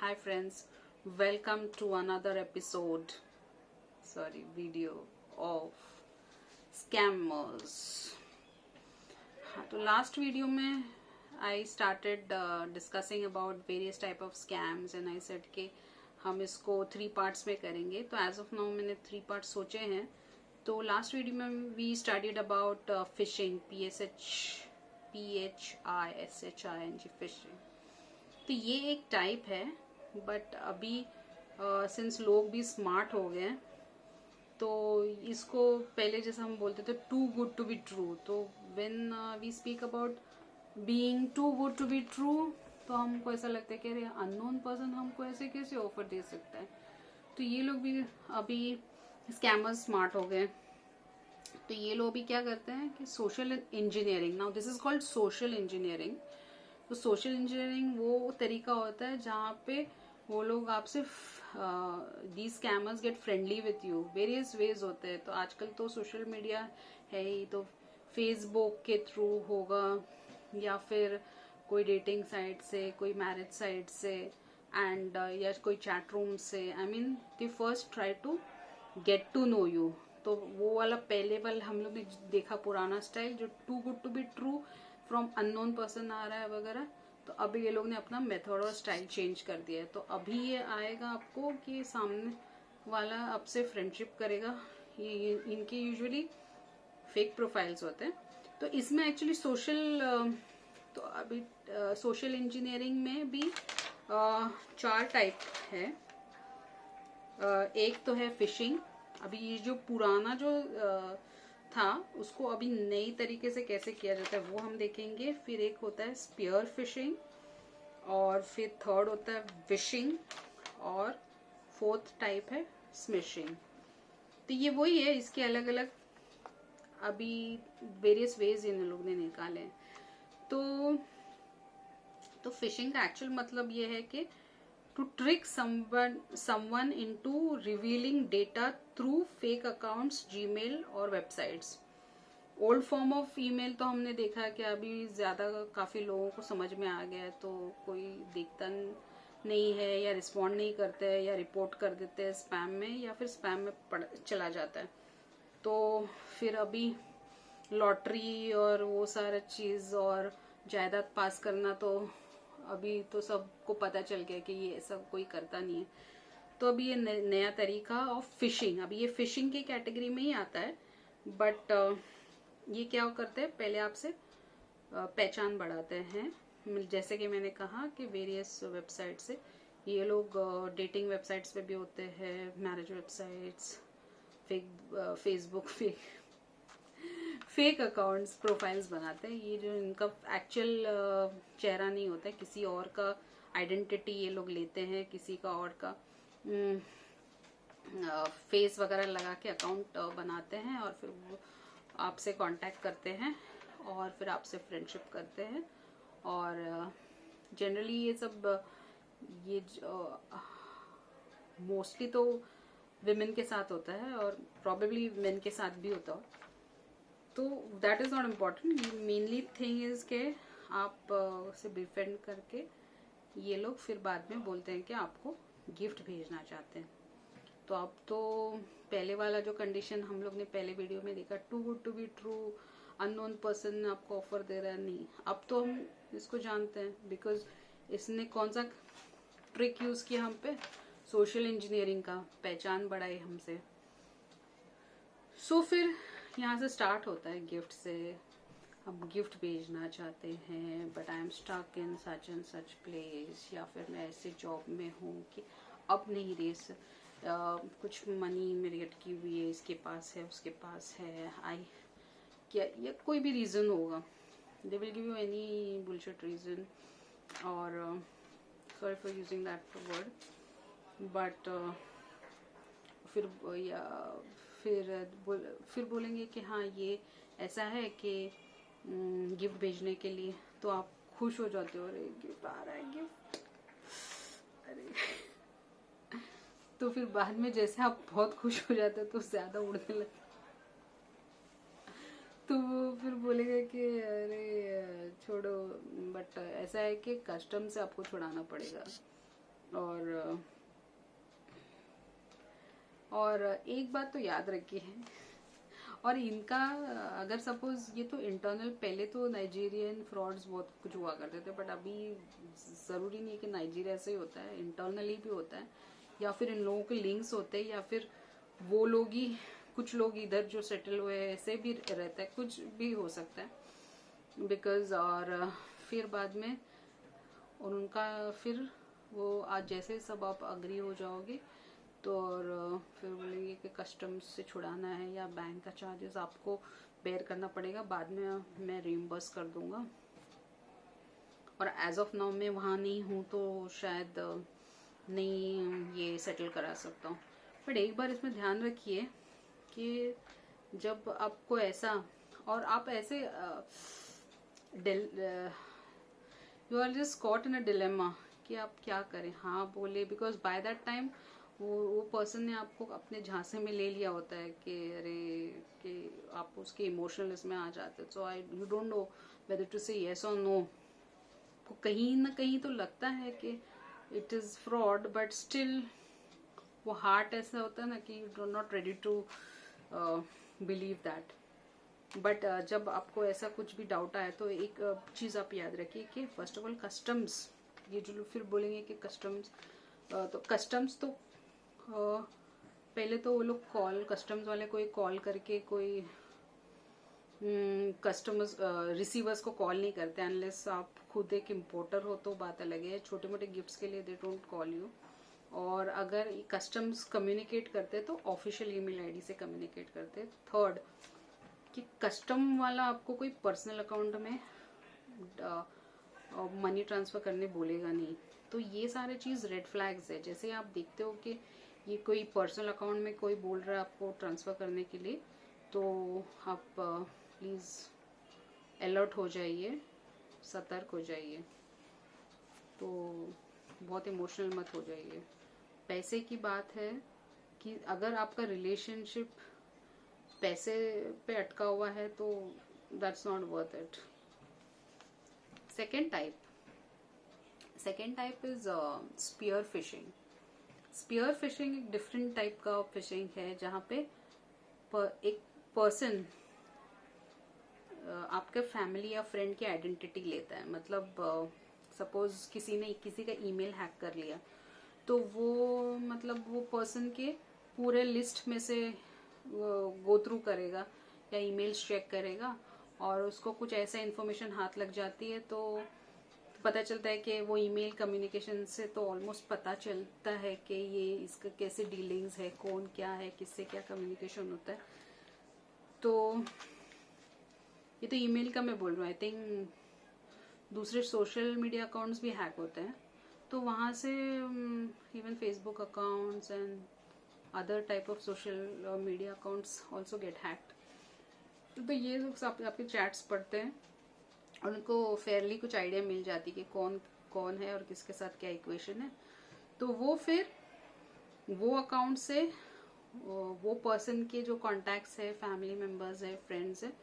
Hi friends, welcome to another episode, video of scammers. हाँ, तो last video में I started discussing about various type of scams and I said कि हम इसको 3 parts में करेंगे. तो as of now मैंने 3 parts सोचे हैं. तो लास्ट वीडियो में we studied about phishing, PHISHING phishing. तो ये एक टाइप है, बट अभी सिंस लोग भी स्मार्ट हो गए तो इसको पहले जैसे हम बोलते थे too good to be true, तो when we speak about being too good to be true तो हमको ऐसा लगता है कि अरे अननोन पर्सन हमको ऐसे कैसे ऑफर दे सकता है. तो ये लोग भी अभी स्कैमर्स स्मार्ट हो गए. तो ये लोग भी क्या करते हैं कि social engineering, now this is called social engineering. तो सोशल इंजीनियरिंग वो तरीका होता है जहाँ पे वो लोग आपसे the scammers get friendly with you. Various ways होते हैं. तो आजकल तो सोशल मीडिया है ही, तो फेसबुक के थ्रू होगा या फिर कोई डेटिंग साइट से, कोई मैरिज साइट से एंड या कोई चैट रूम से. I mean they first try to get to know you. तो वो वाला पहले वाला हम लोग ने देखा पुराना स्टाइल जो too good to be true from unknown person आ रहा है वगैरह. तो अभी ये लोग ने अपना मेथड और स्टाइल चेंज कर दिया है. तो अभी ये आएगा आपको कि सामने वाला आपसे फ्रेंडशिप करेगा. ये इनके यूजुअली फेक प्रोफाइल्स होते हैं. तो इसमें एक्चुअली तो अभी सोशल इंजीनियरिंग में भी 4 टाइप है. एक तो है फिशिंग. अभी ये जो पुराना जो था उसको अभी नई तरीके से कैसे किया जाता है वो हम देखेंगे. फिर एक होता है स्पीयर फिशिंग, और फिर थर्ड होता है विशिंग, और फोर्थ टाइप है स्मिशिंग. तो ये वही है, इसके अलग अलग अभी वेरियस वेज इन लोग ने निकाले हैं. तो फिशिंग का एक्चुअल मतलब ये है कि to trick someone into revealing data through fake accounts, Gmail और websites. Old form of email तो हमने देखा है कि अभी ज़्यादा काफ़ी लोगों को समझ में आ गया है. तो कोई देखता नहीं है या रिस्पॉन्ड नहीं करते हैं या रिपोर्ट कर देते हैं स्पैम में, या फिर स्पैम में चला जाता है. तो फिर अभी लॉटरी और वो सारा चीज़ और जायदाद पास करना तो अभी तो सबको पता चल गया कि ये सब कोई करता नहीं है. तो अभी ये नया तरीका ऑफ फिशिंग, अभी ये फिशिंग की कैटेगरी में ही आता है. बट ये क्या करते हैं, पहले आपसे पहचान बढ़ाते हैं. जैसे कि मैंने कहा कि वेरियस वेबसाइट से ये लोग डेटिंग वेबसाइट्स पे भी होते हैं, marriage websites, Facebook fake accounts, profiles बनाते हैं. ये जो इनका एक्चुअल चेहरा नहीं होता है, किसी और का आइडेंटिटी ये लोग लेते हैं, किसी का और का फेस वगैरह लगा के अकाउंट बनाते हैं और फिर वो आपसे कांटेक्ट करते हैं और फिर आपसे फ्रेंडशिप करते हैं. और जनरली ये सब ये मोस्टली तो विमेन के साथ होता है और प्रॉबेबली मेन के साथ भी होता है. तो that is not important. Mainly thing is के आप से बिफ्रेंड करके ये लोग फिर बाद में बोलते हैं कि आपको गिफ्ट भेजना चाहते हैं. तो अब तो पहले वाला जो कंडीशन हम लोग ने पहले वीडियो में देखा, too good to be true, unknown person आपको ऑफर दे रहा है, नहीं. अब तो हम इसको जानते हैं बिकॉज इसने कौन सा ट्रिक यूज़ किया हम पे, सोशल इंजीनियरिंग का, पहचान बढ़ाई हमसे. सो फिर यहाँ से स्टार्ट होता है गिफ्ट से. हम गिफ्ट भेजना चाहते हैं but I am stuck in such and such place, या फिर मैं ऐसे जॉब में हूँ कि अब नहीं दे कुछ मनी मेरी अटकी हुई है, इसके पास है उसके पास है, क्या या कोई भी रीज़न होगा. They will give you any bullshit reason, और sorry for using that word. But फिर बोलेंगे कि हाँ ये ऐसा है कि गिफ्ट भेजने के लिए. तो आप खुश हो जाते हो, अरे गिफ्ट आ रहा है, गिफ्ट, अरे. तो फिर बाद में जैसे आप बहुत खुश हो जाते हो तो ज़्यादा उड़ने लगते. तो वो फिर बोलेगा कि अरे छोड़ो. बट ऐसा है कि कस्टम से आपको छुड़ाना पड़ेगा. और एक बात तो याद रखिए, और इनका अगर सपोज ये तो इंटरनल, पहले तो नाइजीरियन फ्रॉड्स बहुत कुछ हुआ करते थे, बट अभी ज़रूरी नहीं कि नाइजीरिया से ही होता है, इंटरनली भी होता है, या फिर इन लोगों के लिंक्स होते हैं, या फिर वो लोग ही, कुछ लोग इधर जो सेटल हुए हैं ऐसे भी रहता है, कुछ भी हो सकता है बिकॉज। और फिर बाद में उनका फिर वो आज जैसे सब आप अग्री हो जाओगे तो, और फिर बोलेंगे कि कस्टम्स से छुड़ाना है या बैंक का चार्जेस आपको बेयर करना पड़ेगा, बाद में मैं रीइंबर्स कर दूंगा। और एज ऑफ नाउ मैं वहाँ नहीं हूँ तो शायद नहीं ये सेटल करा सकता हूँ। बट एक बार इसमें ध्यान रखिए कि जब आपको ऐसा, और आप ऐसे you are just caught in a dilemma कि आप क्या करें, हाँ बोले, बिकॉज बाय दैट टाइम वो पर्सन ने आपको अपने झांसे में ले लिया होता है कि अरे, कि आप उसके इमोशनल इसमें आ जाते हो। So I you don't know whether to say yes और नो। कहीं ना कहीं तो लगता है कि it is fraud, but still वो हार्ट ऐसा होता है ना कि you do not ready to believe that. But जब आपको ऐसा कुछ भी डाउट आए तो एक चीज़ आप याद रखिए कि फर्स्ट ऑफ ऑल कस्टम्स, ये जो लोग फिर बोलेंगे कि कस्टम्स, तो कस्टम्स तो पहले तो वो लोग कस्टम्स वाले कोई कॉल करके कोई कस्टमर्स रिसीवर्स को कॉल नहीं करते अनलेस आप खुद एक इम्पोर्टर हो, तो बात अलग है। छोटे मोटे गिफ्ट्स के लिए दे डोंट कॉल यू। और अगर कस्टम्स कम्युनिकेट करते तो ऑफिशियल ईमेल आईडी से कम्युनिकेट करते। थर्ड, कि कस्टम वाला आपको कोई पर्सनल अकाउंट में मनी ट्रांसफ़र करने बोलेगा नहीं। तो ये सारे चीज़ रेड फ्लैग्स है। जैसे आप देखते हो कि ये कोई पर्सनल अकाउंट में कोई बोल रहा है आपको ट्रांसफ़र करने के लिए, तो आप प्लीज़ अलर्ट हो जाइए, सतर्क हो जाइए, तो बहुत इमोशनल मत हो जाइए। पैसे की बात है कि अगर आपका रिलेशनशिप पैसे पे अटका हुआ है तो that's not worth it. Second type is spear phishing. Spear phishing एक डिफरेंट टाइप का फिशिंग है जहाँ पे एक पर्सन आपके फैमिली या फ्रेंड की आइडेंटिटी लेता है। मतलब सपोज किसी का ईमेल हैक कर लिया, तो वो मतलब वो पर्सन के पूरे लिस्ट में से गो थ्रू करेगा या ईमेल्स चेक करेगा, और उसको कुछ ऐसा इन्फॉर्मेशन हाथ लग जाती है तो पता चलता है कि वो ईमेल कम्युनिकेशन से तो ऑलमोस्ट पता चलता है कि ये इसका कैसे डीलिंग्स है, कौन क्या है, किससे क्या कम्युनिकेशन होता है। तो ये तो ईमेल का मैं बोल रहा हूँ, आई थिंक दूसरे सोशल मीडिया अकाउंट्स भी हैक होते हैं, तो वहाँ से even Facebook accounts and other type of social media accounts also get hacked. तो ये लोग आपके चैट्स पढ़ते हैं और उनको फेयरली कुछ आइडिया मिल जाती है कि कौन कौन है और किसके साथ क्या इक्वेशन है। तो वो फिर वो अकाउंट से वो पर्सन के जो कॉन्टैक्ट्स है, फैमिली मेम्बर्स है, फ्रेंड्स है,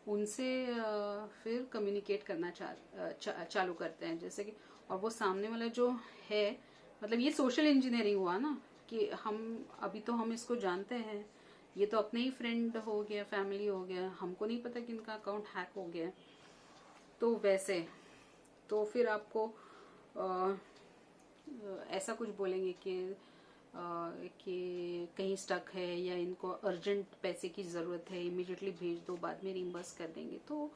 उनसे फिर कम्युनिकेट करना चालू करते हैं। जैसे कि, और वो सामने वाला जो है, मतलब ये सोशल इंजीनियरिंग हुआ ना, कि अभी तो हम इसको जानते हैं, ये तो अपने ही फ्रेंड हो गया, फैमिली हो गया, हमको नहीं पता कि इनका अकाउंट हैक हो गया। तो वैसे तो फिर आपको ऐसा कुछ बोलेंगे कि कहीं स्टक है या इनको अर्जेंट पैसे की ज़रूरत है, इमीडिएटली भेज दो, बाद में रिम्बर्स कर देंगे। तो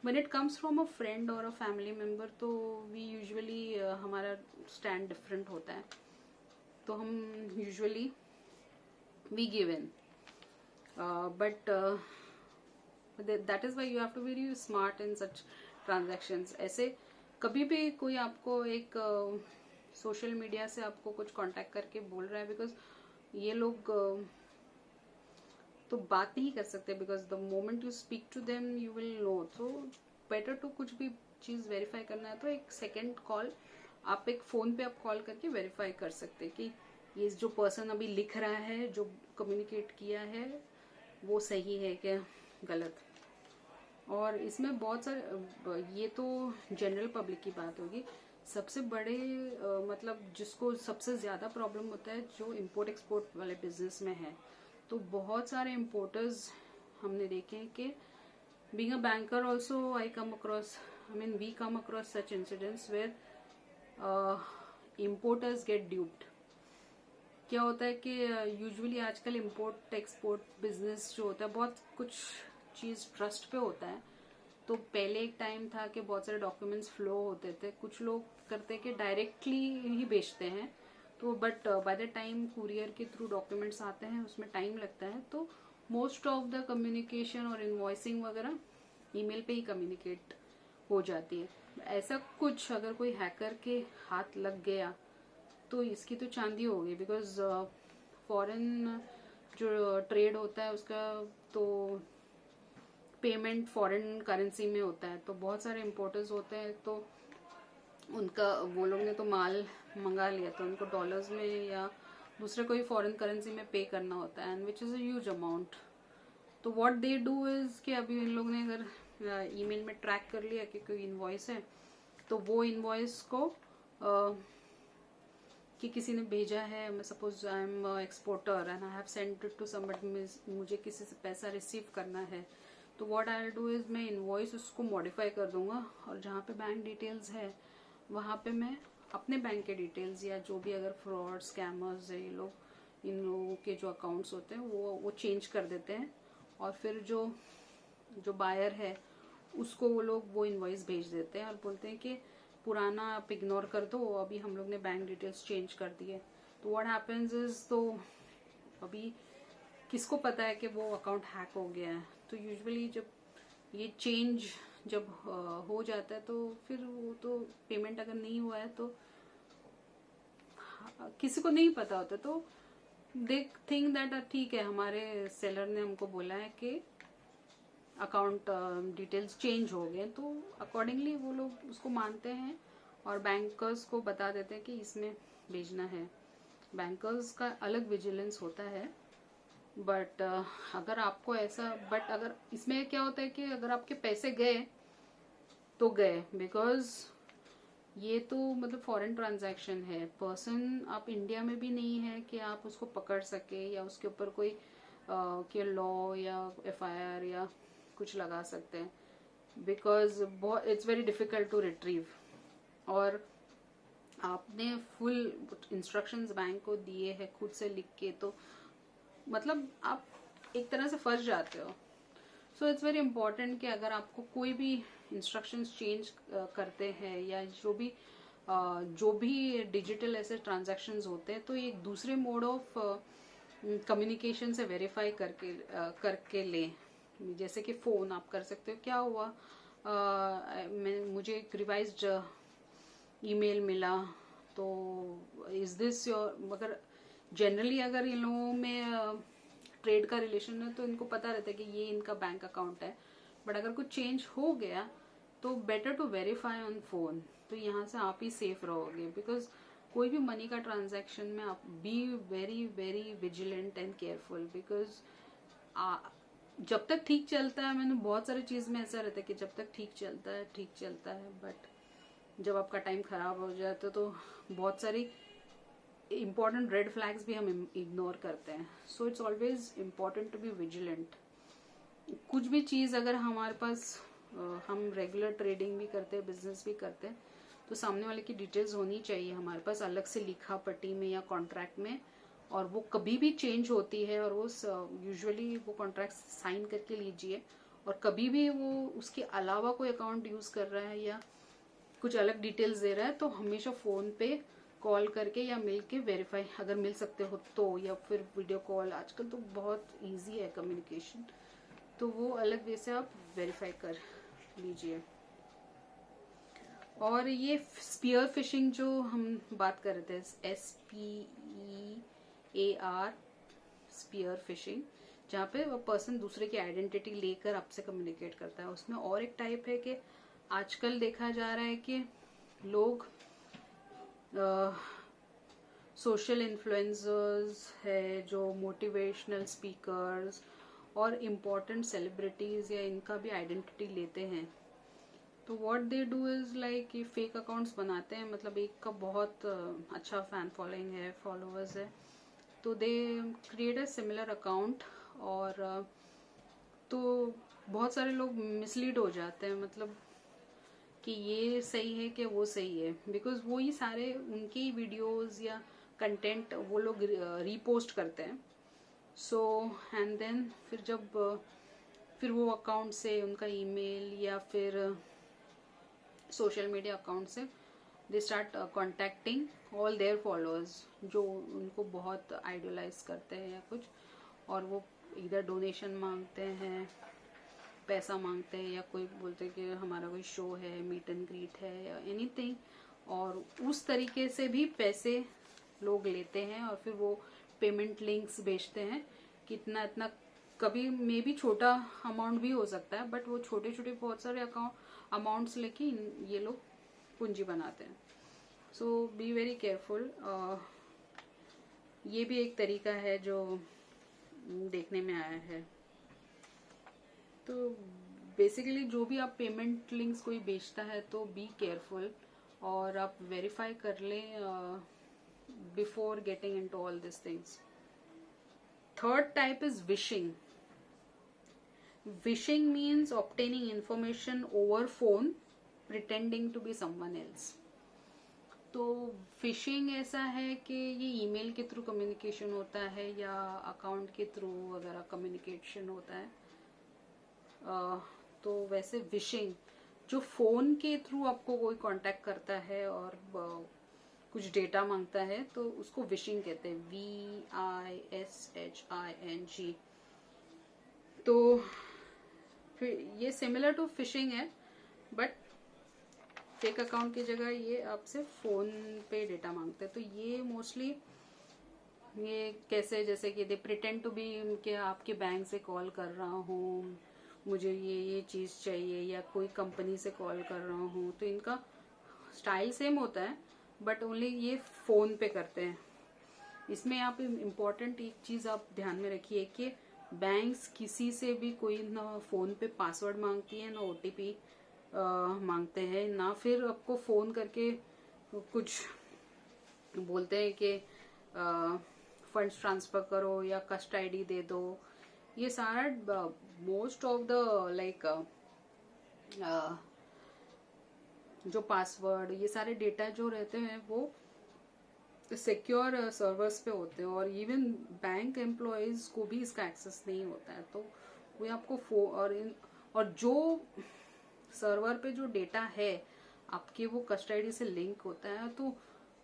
when it comes from a friend और अ फैमिली मेम्बर, तो वी यूजुअली हमारा स्टैंड डिफरेंट होता है, तो हम usually we give in, but that is why you have to be very smart in such transactions. ऐसे कभी भी कोई आपको एक सोशल मीडिया से आपको कुछ कांटेक्ट करके बोल रहा है, बिकॉज ये लोग तो बात नहीं कर सकते, because the moment you speak to them you will know. तो बेटर टू कुछ भी चीज़ वेरीफाई करना है तो एक सेकेंड कॉल, आप एक फ़ोन पे आप कॉल करके वेरीफाई कर सकते कि ये जो पर्सन अभी लिख रहा है, जो कम्युनिकेट किया है, वो सही है क्या गलत। और इसमें बहुत सारे, ये तो जनरल पब्लिक की बात होगी, सबसे बड़े मतलब जिसको सबसे ज़्यादा प्रॉब्लम होता है जो इम्पोर्ट एक्सपोर्ट वाले बिजनेस में है, तो बहुत सारे इम्पोर्टर्स हमने देखे हैं कि being a banker also I come across, I mean we come across such incidents where importers get duped. क्या होता है कि यूजुअली आजकल इम्पोर्ट एक्सपोर्ट बिजनेस जो होता है बहुत कुछ चीज़ ट्रस्ट पे होता है। तो पहले एक टाइम था कि बहुत सारे डॉक्यूमेंट्स फ्लो होते थे, कुछ लोग करते कि डायरेक्टली ही बेचते हैं, तो but by the time courier के थ्रू डॉक्यूमेंट्स आते हैं उसमें टाइम लगता है, तो मोस्ट ऑफ द कम्युनिकेशन और इनवॉइसिंग वगैरह ईमेल पे ही कम्युनिकेट हो जाती है। ऐसा कुछ अगर कोई हैकर के हाथ लग गया तो इसकी तो चांदी हो गई, बिकॉज फॉरेन जो ट्रेड होता है उसका तो पेमेंट फॉरेन करेंसी में होता है, तो बहुत सारे इम्पोर्टर्स होते हैं, तो उनका वो लोग ने तो माल मंगा लिया तो उनको डॉलर्स में या दूसरे कोई फॉरेन करेंसी में पे करना होता है, and which is a huge amount. तो व्हाट दे डू इज़ कि अभी इन लोग ने अगर ईमेल में ट्रैक कर लिया कि कोई इनवॉइस है, तो वो इनवॉइस को कि किसी ने भेजा है, मैं suppose I am exporter and I have send it to somebody, मुझे किसी से पैसा रिसीव करना है, तो what I will do is मैं इनवॉइस उसको मॉडिफाई कर दूंगा, और जहाँ पे बैंक डिटेल्स है वहाँ पे मैं अपने बैंक के डिटेल्स या जो भी अगर फ्रॉड स्कैमर्स है ये लोग, इन लोगों के जो अकाउंट्स होते हैं वो चेंज कर देते हैं, और फिर जो बायर है उसको वो लोग वो इनवॉइस भेज देते हैं और बोलते हैं कि पुराना आप इग्नोर कर दो, अभी हम लोग ने बैंक डिटेल्स चेंज कर दिए। तो व्हाट हैपेंस इज, तो अभी किसको पता है कि वो अकाउंट हैक हो गया है, तो यूजुअली जब ये चेंज जब हो जाता है तो फिर वो तो पेमेंट अगर नहीं हुआ है तो किसी को नहीं पता होता, तो दे थिंक दैट ठीक है हमारे सेलर ने हमको बोला है कि अकाउंट डिटेल्स चेंज हो गए, तो अकॉर्डिंगली वो लोग उसको मानते हैं और बैंकर्स को बता देते हैं कि इसमें भेजना है। बैंकर्स का अलग विजिलेंस होता है, बट अगर आपको ऐसा, बट अगर इसमें क्या होता है कि अगर आपके पैसे गए तो गए, बिकॉज ये तो मतलब फॉरेन ट्रांजैक्शन है, पर्सन आप इंडिया में भी नहीं है कि आप उसको पकड़ सके या उसके ऊपर कोई के लॉ या FIR या कुछ लगा सकते हैं, because it's very difficult to retrieve. और आपने फुल इंस्ट्रक्शंस बैंक को दिए हैं खुद से लिख के, तो मतलब आप एक तरह से फंस जाते हो। सो इट्स वेरी इंपॉर्टेंट कि अगर आपको कोई भी इंस्ट्रक्शंस चेंज करते हैं या जो भी डिजिटल ऐसे ट्रांजैक्शंस होते हैं, तो एक दूसरे मोड ऑफ कम्युनिकेशन से वेरीफाई करके लें। जैसे कि फ़ोन आप कर सकते हो, क्या हुआ मुझे एक रिवाइज्ड ईमेल मिला, तो इज़ दिस योर, मगर जनरली अगर इन लोगों में ट्रेड का रिलेशन है तो इनको पता रहता है कि ये इनका बैंक अकाउंट है, बट अगर कुछ चेंज हो गया तो better to verify on phone, तो यहाँ से आप ही सेफ रहोगे, बिकॉज कोई भी मनी का ट्रांजैक्शन में आप be very very vigilant and careful, because जब तक ठीक चलता है, मैंने बहुत सारी चीज़ में ऐसा रहता है कि जब तक ठीक चलता है, बट जब आपका टाइम खराब हो जाता है तो बहुत सारी इम्पॉर्टेंट रेड फ्लैग्स भी हम इग्नोर करते हैं। So it's always important to be vigilant. कुछ भी चीज़ अगर हमारे पास हम रेगुलर ट्रेडिंग भी करते हैं, बिजनेस भी करते हैं, तो सामने वाले की डिटेल्स होनी चाहिए हमारे पास अलग से लिखा पट्टी में या कॉन्ट्रैक्ट में, और वो कभी भी चेंज होती है, और वो यूजुअली वो कॉन्ट्रैक्ट साइन करके लीजिए, और कभी भी वो उसके अलावा कोई अकाउंट यूज़ कर रहा है या कुछ अलग डिटेल्स दे रहा है तो हमेशा फ़ोन पे कॉल करके या मिल के वेरीफाई, अगर मिल सकते हो तो, या फिर वीडियो कॉल, आजकल तो बहुत इजी है कम्युनिकेशन, तो वो अलग वे से आप वेरीफाई कर लीजिए। और ये स्पीयर फिशिंग जो हम बात कर रहे थे, SPEAR, स्पीयर फिशिंग, जहाँ पे वो पर्सन दूसरे की आइडेंटिटी लेकर आपसे कम्युनिकेट करता है, उसमें और एक टाइप है कि आजकल देखा जा रहा है कि लोग सोशल इन्फ्लुएंसर्स है, जो मोटिवेशनल स्पीकर्स और इम्पोर्टेंट सेलिब्रिटीज़ या इनका भी आइडेंटिटी लेते हैं, तो what they do is like ये फेक अकाउंट्स बनाते हैं, मतलब एक का बहुत अच्छा फैन फॉलोइंग है, फॉलोअर्स है, तो they create a similar account, और तो बहुत सारे लोग मिसलीड हो जाते हैं, मतलब कि ये सही है कि वो सही है, बिकॉज वो ही सारे उनके ही वीडियोस या कंटेंट वो लोग रीपोस्ट करते हैं। सो एंड देन फिर जब फिर वो अकाउंट से उनका ईमेल या फिर सोशल मीडिया अकाउंट से they start contacting all their followers जो उनको बहुत आइडलाइज करते हैं या कुछ, और वो इधर डोनेशन मांगते हैं, पैसा मांगते हैं, या कोई बोलते हैं कि हमारा कोई शो है, मीट एंड ग्रीट है या एनीथिंग, और उस तरीके से भी पैसे लोग लेते हैं, और फिर वो पेमेंट लिंक्स भेजते हैं कितना इतना, कभी मे भी छोटा अमाउंट भी हो सकता है, बट वो छोटे छोटे बहुत सारे अमाउंट्स लेके ये लोग पूंजी बनाते हैं। सो बी वेरी केयरफुल। ये भी एक तरीका है जो देखने में आया है। तो बेसिकली जो भी आप पेमेंट लिंक्स कोई बेचता है तो बी केयरफुल, और आप वेरीफाई कर लें before getting into all this things. Third type is vishing. Vishing means obtaining information over phone pretending to be someone else. तो फिशिंग ऐसा है कि ये ईमेल के थ्रू कम्युनिकेशन होता है या अकाउंट के थ्रू वगैरह कम्युनिकेशन होता है। तो वैसे विशिंग जो फोन के थ्रू आपको कोई कांटेक्ट करता है और कुछ डेटा मांगता है तो उसको विशिंग कहते हैं, VISHING। तो फिर ये सिमिलर टू फिशिंग है, बट फेक अकाउंट की जगह ये आपसे फोन पे डेटा मांगते हैं। तो ये मोस्टली ये कैसे, जैसे कि दे प्रिटेंड टू बी कि आपके बैंक से कॉल कर रहा हूँ, मुझे ये चीज़ चाहिए, या कोई कंपनी से कॉल कर रहा हूँ, तो इनका स्टाइल सेम होता है बट ओनली ये फ़ोन पे करते हैं। इसमें आप इम्पोर्टेंट एक चीज़ आप ध्यान में रखिए कि बैंक्स किसी से भी कोई ना फ़ोन पे पासवर्ड मांगती है, ना OTP मांगते हैं, ना फिर आपको फ़ोन करके कुछ बोलते हैं कि फंड्स ट्रांसफ़र करो या कस्ट ID दे दो। ये सारा मोस्ट ऑफ द लाइक जो पासवर्ड, ये सारे डेटा जो रहते हैं वो सिक्योर सर्वर्स पे होते हैं, और इवन बैंक एम्प्लॉयज को भी इसका एक्सेस नहीं होता है। तो वो आपको और जो सर्वर पे जो डेटा है आपके वो कस्ट ID से लिंक होता है, तो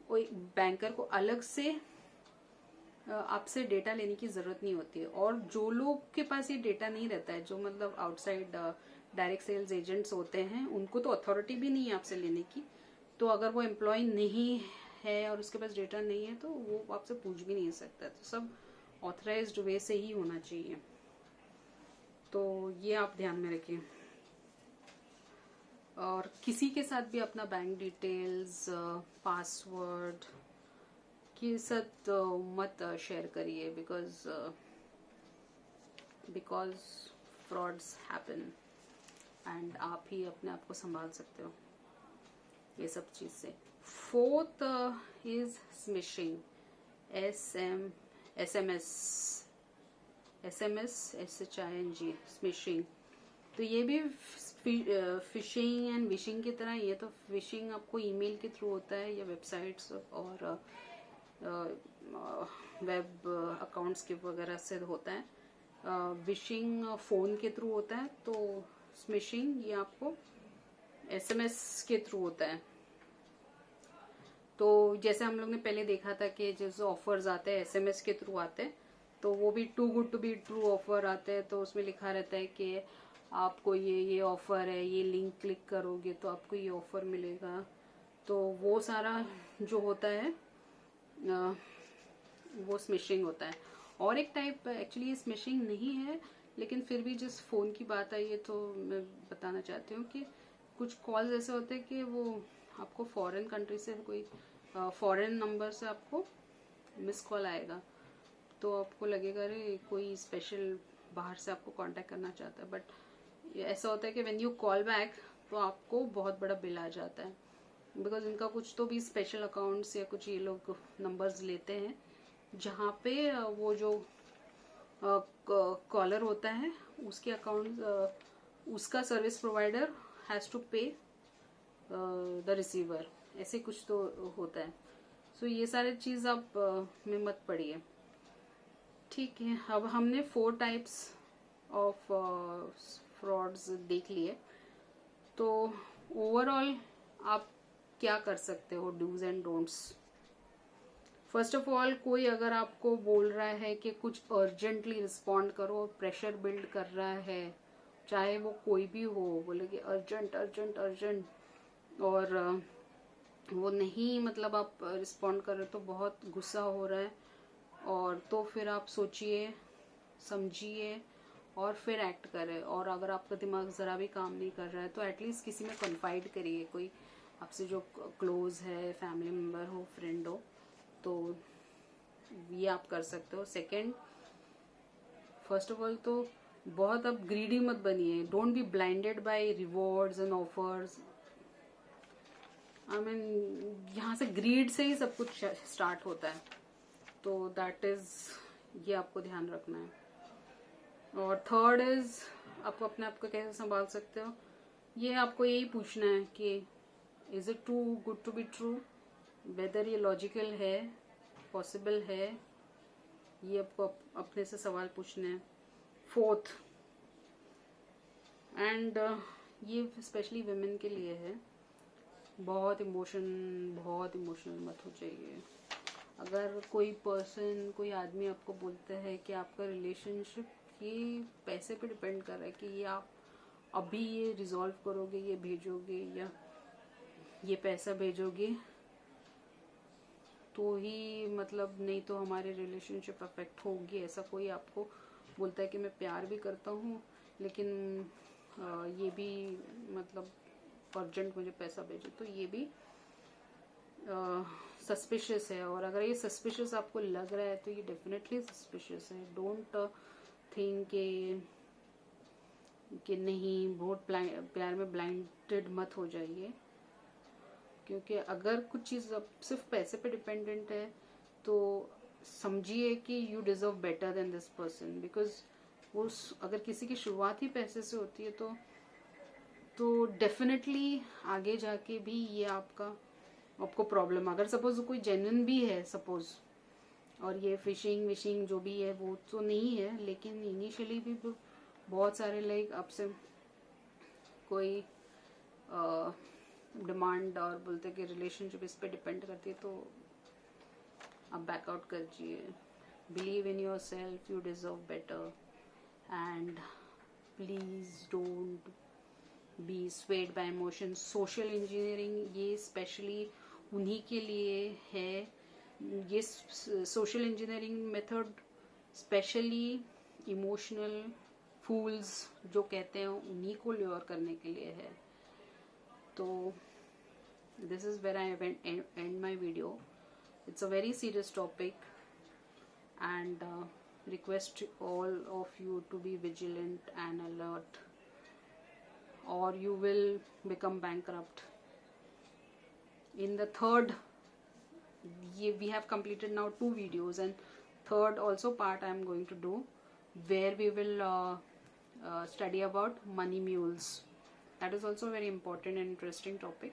वो बैंकर को अलग से आपसे डेटा लेने की जरूरत नहीं होती है। और जो लोग के पास ये डेटा नहीं रहता है, जो मतलब आउटसाइड डायरेक्ट सेल्स एजेंट्स होते हैं, उनको तो अथॉरिटी भी नहीं है आपसे लेने की। तो अगर वो एम्प्लॉय नहीं है और उसके पास डेटा नहीं है तो वो आपसे पूछ भी नहीं सकता। तो सब ऑथराइज्ड वे से ही होना चाहिए। तो ये आप ध्यान में रखिए। और किसी के साथ भी अपना बैंक डिटेल्स, पासवर्ड के साथ मत शेयर करिए, बिकॉज फ्रॉड्स हैपन, एंड आप ही अपने आप को संभाल सकते हो ये सब चीज से। Fourth is smishing, SMSSHING, smishing. तो ये भी फिशिंग एंड विशिंग की तरह। ये तो फिशिंग आपको ईमेल के थ्रू होता है या वेबसाइट्स और वेब अकाउंट्स के वगैरह से होता है। विशिंग फोन के थ्रू होता है। तो स्मिशिंग ये आपको SMS के थ्रू होता है। तो जैसे हम लोग ने पहले देखा था कि जैसे ऑफर्स आते हैं SMS के थ्रू आते हैं, तो वो भी too good to be true offer आते हैं। तो उसमें लिखा रहता है कि आपको ये ऑफर है, ये लिंक क्लिक करोगे तो आपको ये ऑफर मिलेगा। तो वो सारा जो होता है वो स्मिशिंग होता है। और एक टाइप एक्चुअली ये स्मिशिंग नहीं है, लेकिन फिर भी जिस फोन की बात आई है तो मैं बताना चाहती हूँ कि कुछ कॉल्स ऐसे होते हैं कि वो आपको फॉरेन कंट्री से, कोई फॉरेन नंबर से आपको मिस कॉल आएगा, तो आपको लगेगा अरे कोई स्पेशल बाहर से आपको कांटेक्ट करना चाहता है। बट ऐसा होता है कि व्हेन यू कॉल बैक तो आपको बहुत बड़ा बिल आ जाता है, बिकॉज इनका कुछ तो भी स्पेशल अकाउंट्स या कुछ ये लोग नंबर्स लेते हैं जहाँ पे वो जो कॉलर होता है उसके अकाउंट उसका सर्विस प्रोवाइडर हैज़ टू पे द रिसीवर, ऐसे कुछ तो होता है। सो ये सारे चीज़ आप में मत पड़िए, ठीक है। अब हमने 4 टाइप्स ऑफ फ्रॉड्स देख लिए, तो ओवरऑल आप क्या कर सकते हो, dos and don'ts. First of all, कोई अगर आपको बोल रहा है कि कुछ अर्जेंटली रिस्पॉन्ड करो, प्रेशर बिल्ड कर रहा है, चाहे वो कोई भी हो, बोले कि अर्जेंट अर्जेंट अर्जेंट, और वो नहीं मतलब आप रिस्पॉन्ड कर रहे तो बहुत गुस्सा हो रहा है, और तो फिर आप सोचिए, समझिए और फिर एक्ट करें। और अगर आपका दिमाग ज़रा भी काम नहीं कर रहा है तो एटलीस्ट किसी में कन्फाइड करिए, कोई आपसे जो क्लोज है, फैमिली मेम्बर हो, फ्रेंड हो, तो ये आप कर सकते हो। सेकंड, फर्स्ट ऑफ ऑल तो बहुत अब ग्रीडी मत बनिए, don't be blinded bye rewards and offers. I mean यहाँ से ग्रीड से ही सब कुछ स्टार्ट होता है, तो दैट इज, ये आपको ध्यान रखना है। और थर्ड इज, आपको अपने आप को कैसे संभाल सकते हो, ये आपको यही पूछना है कि is it too good to be true, whether ये लॉजिकल है, पॉसिबल है, ये आपको अपने से सवाल पूछने हैं। फोर्थ, एंड ये स्पेशली वुमेन के लिए है, बहुत इमोशनल मत हो जाइए। अगर कोई पर्सन, कोई आदमी आपको बोलता है कि आपका रिलेशनशिप ये पैसे पे डिपेंड कर रहा है कि ये आप अभी ये रिजॉल्व करोगे, ये भेजोगे या ये पैसा भेजोगे तो ही मतलब, नहीं तो हमारे रिलेशनशिप अफेक्ट होगी, ऐसा कोई आपको बोलता है कि मैं प्यार भी करता हूँ लेकिन ये भी मतलब अर्जेंट मुझे पैसा भेजो, तो ये भी सस्पिशियस है। और अगर ये सस्पिशियस आपको लग रहा है तो ये डेफिनेटली सस्पिशियस है। डोंट थिंक कि नहीं, बहुत प्यार में ब्लाइंडेड मत हो जाइए, क्योंकि अगर कुछ चीज़ अब सिर्फ पैसे पे डिपेंडेंट है तो समझिए कि you deserve better than this person, because वो अगर किसी की शुरुआत ही पैसे से होती है तो डेफिनेटली आगे जाके भी ये आपको प्रॉब्लम, अगर सपोज कोई जेन्युइन भी है सपोज, और ये फिशिंग विशिंग जो भी है वो तो नहीं है, लेकिन इनिशियली भी बहुत सारे लाइक आपसे कोई डिमांड और बोलते कि रिलेशनशिप इस पे डिपेंड करती है, तो आप बैकआउट करिए। Believe in your self, you deserve better, and please don't be swayed by emotions. Social engineering ये स्पेशली उन्हीं के लिए है, ये social engineering method specially emotional फूल्स जो कहते हैं उन्हीं को ल्योर करने के लिए है। तो this is where I end my video. It's a very serious topic, and request all of you to be vigilant and alert, or you will become bankrupt. In the third, we have completed now 2 videos, and third also part I am going to do, where we will study about money mules. That is also a very important and interesting topic.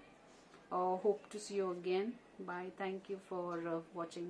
Hope to see you again. Bye. Thank you for watching.